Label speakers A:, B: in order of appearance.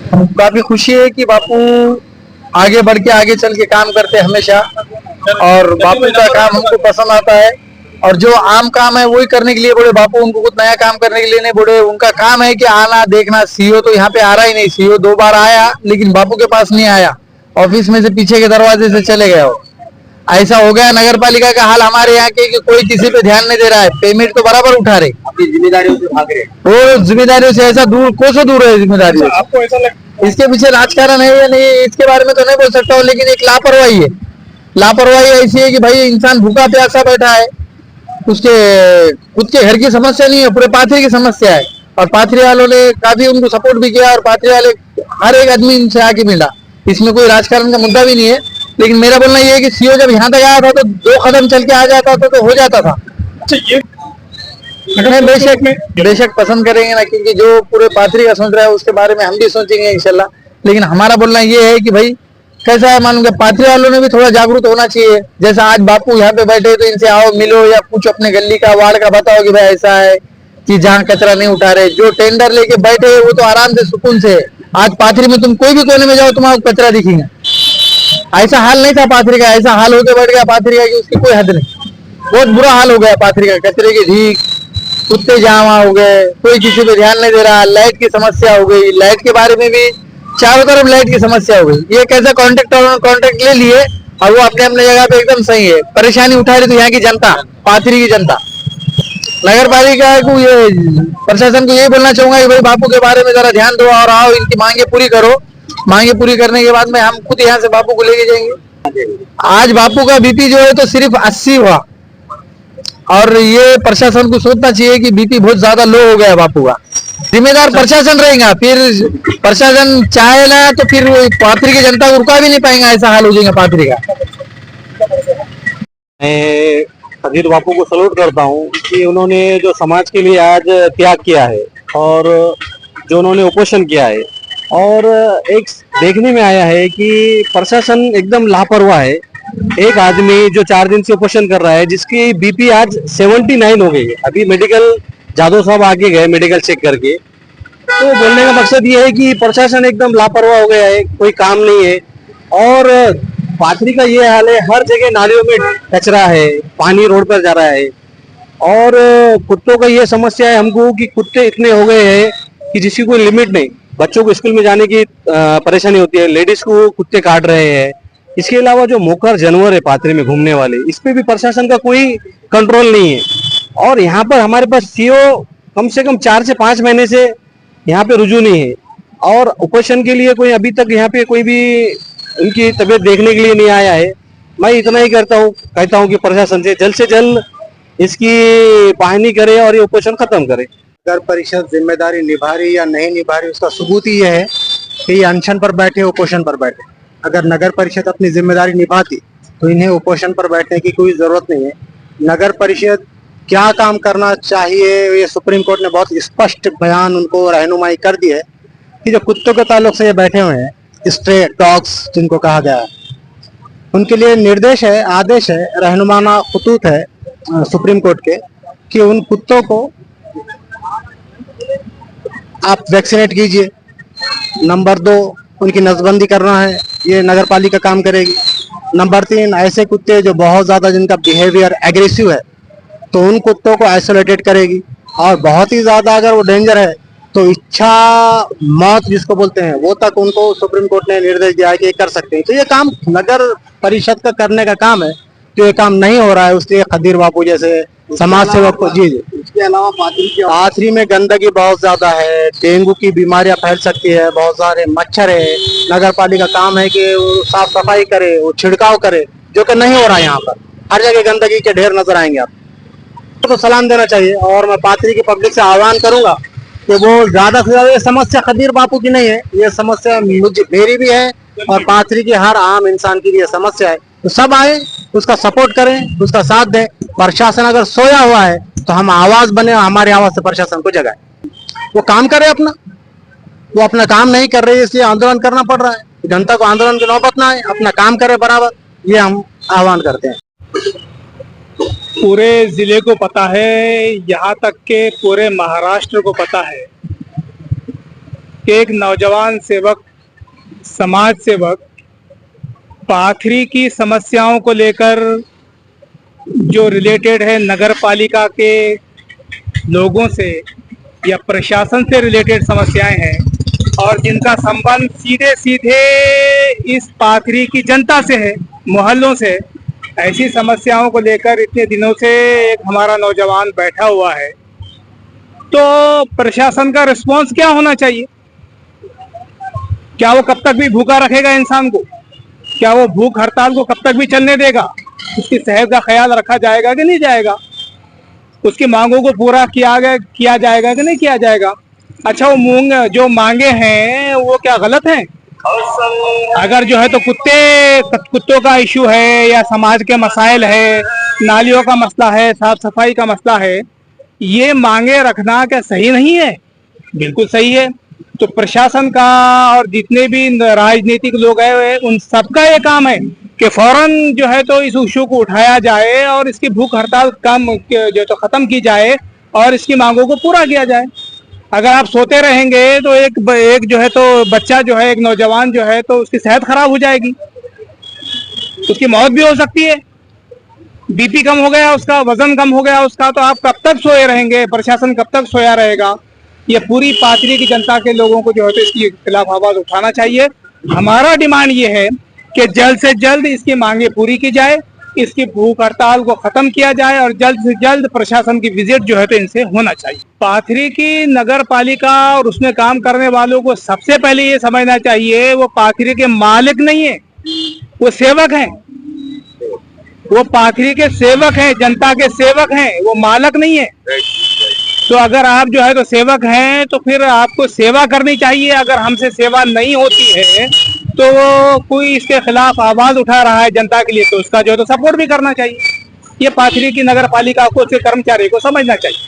A: काफी खुशी है कि बापू आगे बढ़ के आगे चल के काम करते हैं हमेशा, और बापू का काम हमको पसंद आता है। और जो आम काम है वही करने के लिए बोले बापू, उनको कुछ नया काम करने के लिए नहीं बोले। उनका काम है कि आना देखना। सीईओ तो यहाँ पे आ रहा ही नहीं, सीईओ 2 बार आया लेकिन बापू के पास नहीं आया, ऑफिस में से पीछे के दरवाजे से चले गए। ऐसा हो गया नगर पालिका का हाल हमारे यहाँ के कि कोई किसी पे ध्यान नहीं दे रहा है। पेमेंट तो बराबर उठा रहे,
B: अपनी जिम्मेदारियों से भाग रहे।
A: वो जिम्मेदारियों से ऐसा दूर, कोसों दूर है जिम्मेदारी।
B: आपको ऐसा लगता
A: इसके पीछे राजकारण है या नहीं, इसके बारे में तो नहीं बोल सकता हूँ, लेकिन एक लापरवाही है। लापरवाही ऐसी है कि भाई इंसान भूखा प्यासा बैठा है, उसके खुद के घर की समस्या नहीं है, पूरे पाथरी की समस्या है। और पाथरी वालों ने काफी उनको सपोर्ट भी किया, और पाथरी वाले हर एक आदमी इनसे आके मिला। इसमें कोई राजकारण का मुद्दा भी नहीं है। लेकिन मेरा बोलना यह है कि सीईओ जब यहाँ तक आया था तो 2 कदम चल के आ जाता तो हो जाता था।
B: ये
A: नहीं, बेशक पसंद करेंगे ना, क्योंकि जो पूरे पाथरी का सोच रहा है उसके बारे में हम भी सोचेंगे इंशाल्लाह। लेकिन हमारा बोलना ये है कि भाई कैसा है, मालूम पाथरी वालों ने भी थोड़ा जागरूक होना चाहिए। जैसा आज बापू यहाँ पे बैठे तो इनसे आओ मिलो, या कुछ अपने गली का वार्ड का बताओ कि भाई ऐसा है कि जहाँ कचरा नहीं उठा रहे। जो टेंडर लेके बैठे वो तो आराम से सुकून से। आज पाथरी में तुम कोई भी कोने में जाओ तुम्हारा कचरा दिखेगा। ऐसा हाल नहीं था पाथरी का, ऐसा हाल होके बैठ गया पाथरी का कि उसकी कोई हद नहीं। बहुत बुरा हाल हो गया पाथरी का। कचरे की ढीक, कुत्ते जमा हो गए, कोई किसी पे ध्यान नहीं दे रहा। लाइट की समस्या हो गई, लाइट के बारे में भी चारों तरफ लाइट की समस्या हो गई। ये कैसा कॉन्ट्रैक्ट ले लिए और वो अपने अपने जगह पे एकदम सही है। परेशानी उठा रही तो यहाँ की जनता, पाथरी की जनता। नगर पालिका को ये प्रशासन को यही बोलना चाहूंगा कि भाई बापू के बारे में जरा ध्यान दो और आओ, इनकी मांगे पूरी करो। मांगे पूरी करने के बाद में हम खुद यहाँ से बापू को लेके जाएंगे। आज बापू का बीपी जो है तो सिर्फ 80 हुआ, और ये प्रशासन को सोचना चाहिए कि बीपी बहुत ज्यादा लो हो गया बापू का। जिम्मेदार प्रशासन रहेगा, फिर प्रशासन चाहे ना तो फिर पाथरी की जनता को रुका भी नहीं पाएगा। ऐसा हाल हो जाएगा पाथरी का।
C: मैं खदीर बापू को सल्यूट करता हूँ कि उन्होंने जो समाज के लिए आज त्याग किया है और जो उन्होंने उपोषण किया है। और एक देखने में आया है कि प्रशासन एकदम लापरवाह है। एक आदमी जो 4 दिन से उपोषण कर रहा है, जिसकी बीपी आज 79 हो गई है। अभी मेडिकल जादव साहब आगे गए मेडिकल चेक करके। तो बोलने का मकसद ये है कि प्रशासन एकदम लापरवाह हो गया है, कोई काम नहीं है। और पाथरी का ये हाल है, हर जगह नालियों में कचरा है, पानी रोड पर जा रहा है। और कुत्तों का ये समस्या है हमको कि कुत्ते इतने हो गए हैं कि जिसकी कोई लिमिट नहीं। बच्चों को स्कूल में जाने की परेशानी होती है, लेडीज को कुत्ते काट रहे हैं। इसके अलावा जो मोखर जानवर है पाथरी में घूमने वाले, इस पे भी प्रशासन का कोई कंट्रोल नहीं है। और यहाँ पर हमारे पास सीईओ कम से कम 4 से 5 महीने से यहाँ पे रुजू नहीं है, और उपोषण के लिए कोई अभी तक यहाँ पे कोई भी उनकी तबीयत देखने के लिए नहीं आया है। मैं इतना ही कहता हूँ कि प्रशासन से जल्द इसकी पाहनी करे और ये उपोषण खत्म करे।
D: नगर परिषद जिम्मेदारी निभा रही या नहीं निभा रही, उसका सबूत ही यह है कि ये अनशन पर बैठे, उपोषण पर बैठे। अगर नगर परिषद अपनी जिम्मेदारी निभाती तो इन्हें उपोषण पर बैठने की कोई जरूरत नहीं है। नगर परिषद क्या काम करना चाहिए, ये सुप्रीम कोर्ट ने बहुत स्पष्ट बयान उनको रहनुमाई कर दी है कि जो कुत्तों के ताल्लुक से ये बैठे हुए हैं, स्ट्रे डॉग्स जिनको कहा गया है, उनके लिए निर्देश है, आदेश है, रहनुमाना खतूत है सुप्रीम कोर्ट के कि उन कुत्तों को आप वैक्सीनेट कीजिए। नंबर 2, उनकी नसबंदी करना है, ये नगर पालिका काम करेगी। नंबर 3, ऐसे कुत्ते जो बहुत ज्यादा जिनका बिहेवियर एग्रेसिव है तो उन कुत्तों को आइसोलेटेड करेगी। और बहुत ही ज्यादा अगर वो डेंजर है तो इच्छा मौत जिसको बोलते हैं वो तक उनको सुप्रीम कोर्ट ने निर्देश दिया है कि ये कर सकते हैं। तो ये काम नगर परिषद का करने का काम है, तो ये काम नहीं हो रहा है। उसलिए खदीर बापू जैसे समाज सेवक को जी
B: इसके अलावा
D: पाथरी में गंदगी बहुत ज्यादा है, डेंगू की बीमारियां फैल सकती है, बहुत सारे मच्छर है। नगर पालिका काम है कि वो साफ सफाई करे, वो छिड़काव करे, जो कि नहीं हो रहा है। यहाँ पर हर जगह गंदगी के ढेर नजर आएंगे आप। तो सलाम देना चाहिए। और मैं पाथरी की पब्लिक से आह्वान करूंगा कि वो ज्यादा से ज्यादा, ये समस्या खदीर बापू की नहीं है, ये समस्या मेरी भी है और पाथरी की हर आम इंसान की भी ये समस्या है। तो सब आए, उसका सपोर्ट करें, उसका साथ दें। प्रशासन अगर सोया हुआ है तो हम आवाज बने, हमारी आवाज से प्रशासन को जगाए। वो काम करे अपना, वो अपना काम नहीं कर रही है इसलिए आंदोलन करना पड़ रहा है। जनता को आंदोलन की नौबत ना आए, अपना काम करे बराबर, ये हम आह्वान करते हैं।
E: पूरे जिले को पता है, यहाँ तक के पूरे महाराष्ट्र को पता है कि एक नौजवान सेवक, समाज सेवक पाथरी की समस्याओं को लेकर जो रिलेटेड है नगर पालिका के लोगों से या प्रशासन से रिलेटेड समस्याएं हैं और जिनका संबंध सीधे सीधे इस पाथरी की जनता से है, मोहल्लों से, ऐसी समस्याओं को लेकर इतने दिनों से एक हमारा नौजवान बैठा हुआ है। तो प्रशासन का रिस्पांस क्या होना चाहिए? क्या वो कब तक भी भूखा रखेगा इंसान को? क्या वो भूख हड़ताल को कब तक भी चलने देगा? उसकी सेहत का ख्याल रखा जाएगा कि नहीं जाएगा? उसकी मांगों को पूरा किया जाएगा कि नहीं किया जाएगा? अच्छा, वो जो मांगे हैं वो क्या गलत हैं? अगर जो है तो कुत्तों का इशू है या समाज के मसाइल है, नालियों का मसला है, साफ सफाई का मसला है, ये मांगे रखना क्या सही नहीं है? बिल्कुल सही है। तो प्रशासन का और जितने भी राजनीतिक लोग हैं उन सबका ये काम है कि फौरन जो है तो इस इशू को उठाया जाए और इसकी भूख हड़ताल जो तो खत्म की जाए और इसकी मांगों को पूरा किया जाए। अगर आप सोते रहेंगे तो एक जो है तो बच्चा जो है, एक नौजवान जो है तो उसकी सेहत खराब हो जाएगी, उसकी मौत भी हो सकती है। बीपी कम हो गया उसका, वजन कम हो गया उसका, तो आप कब तक सोए रहेंगे? प्रशासन कब तक सोया रहेगा? ये पूरी पाथरी की जनता के लोगों को जो है तो इसके खिलाफ आवाज उठाना चाहिए। हमारा डिमांड ये है कि जल्द से जल्द इसकी मांगे पूरी की जाए, इसकी भूख हड़ताल को खत्म किया जाए और जल्द से जल्द प्रशासन की विजिट जो है तो इनसे होना चाहिए। पाथरी की नगर पालिका और उसमें काम करने वालों को सबसे पहले ये समझना चाहिए वो पाथरी के मालिक नहीं है, वो सेवक हैं। वो पाथरी के सेवक हैं, जनता के सेवक हैं, वो मालक नहीं है। तो अगर आप जो है तो सेवक हैं तो फिर आपको सेवा करनी चाहिए। अगर हमसे सेवा नहीं होती है तो कोई इसके खिलाफ आवाज उठा रहा है जनता के लिए, तो उसका जो है तो सपोर्ट भी करना चाहिए। ये पाथरी की नगर पालिका को, उसके कर्मचारी को समझना चाहिए।